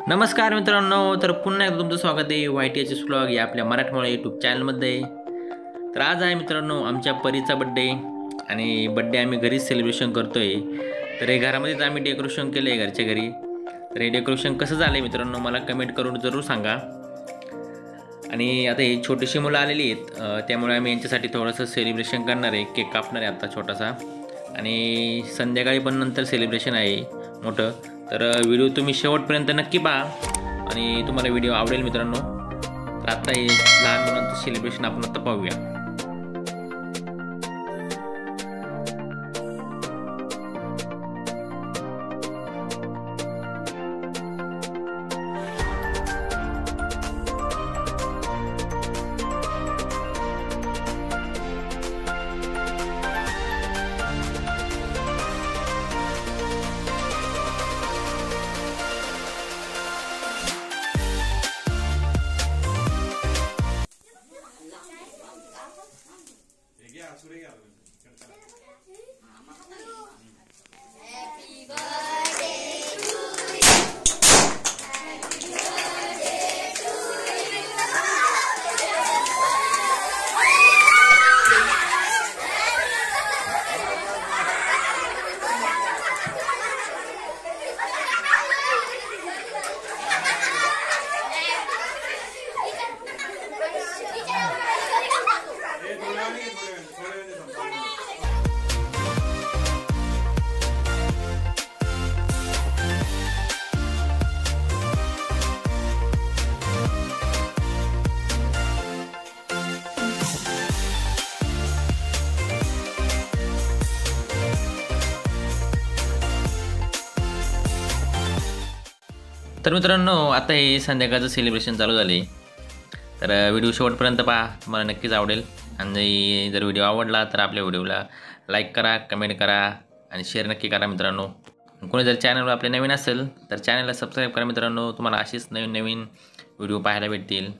नमस्कार मित्रांनो, तर पुन्हा एकदा तुमचं स्वागत आहे YTHS व्लॉग या आपल्या मराठमोळ्या यूट्यूब चॅनलमध्ये. तर आज आहे मित्रांनो आमच्या परीचा बड्डे आणि बड्डे आम्ही घरीच सेलिब्रेशन करतोय. तर हे घरामध्येच आम्ही डेकोरेशन केलं आहे घरच्या घरी. तर हे डेकोरेशन कसं झालं आहे मित्रांनो मला कमेंट करून जरूर सांगा. आणि आता ही छोटीशी मुलं आलेली आहेत, त्यामुळे आम्ही यांच्यासाठी थोडंसं सेलिब्रेशन करणार आहे. केक कापणार आहे आता छोटासा आणि संध्याकाळी पण नंतर सेलिब्रेशन आहे मोठं. तर व्हिडिओ तुम्ही शेवटपर्यंत नक्की पहा आणि तुम्हाला व्हिडिओ आवडेल मित्रांनो. तर आता हे लहान मुलांचं सेलिब्रेशन आपण आता पाहूया. तर मित्रांनो आता हे संध्याकाळचं सेलिब्रेशन चालू झाले. तर व्हिडिओ शेवटपर्यंत पहा, तुम्हाला नक्कीच आवडेल. आणि जर व्हिडिओ आवडला तर आपल्या व्हिडिओला लाईक करा, कमेंट करा आणि शेअर नक्की करा मित्रांनो. कोणी जर चॅनलवर आपले नवीन असेल तर चॅनलला सबस्क्राईब करा मित्रांनो. तुम्हाला अशीच नवीन नवीन व्हिडिओ पाहायला भेटतील.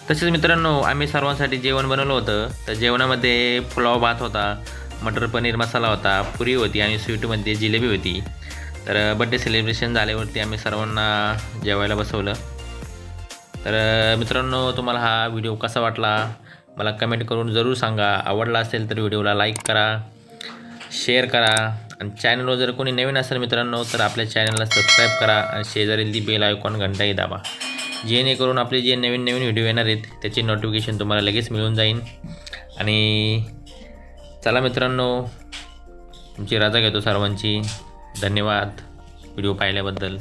तसेच मित्रांनो आम्ही सर्वांसाठी जेवण बनवलं होतं. तर जेवणामध्ये पुलाव भात होता, मटर पनीर मसाला होता, पुरी होती आणि स्वीटमध्ये जिलेबी होती. तर बड्डे सेलिब्रेशन झाल्यावरती आम्ही सर्वांना जेवायला बसवलं. तर मित्रांनो तुम्हाला हा व्हिडिओ कसा वाटला मला कमेंट करून जरूर सांगा. आवडला असेल तर व्हिडिओला लाईक करा, शेअर करा आणि चॅनलवर जर कोणी नवीन असेल मित्रांनो तर आपल्या चॅनलला सबस्क्राईब करा आणि शेजारील ती बेल आयकॉन घंटाही दाबा, जेणेकरून आपले जे नवीन व्हिडिओ येणार आहेत त्याचे नोटिफिकेशन तुम्हाला लगेच मिळून जाईल. आणि चला मित्रांनो तुमची रजा घेतो सर्वांची. धन्यवाद व्हिडिओ पाहिल्याबद्दल.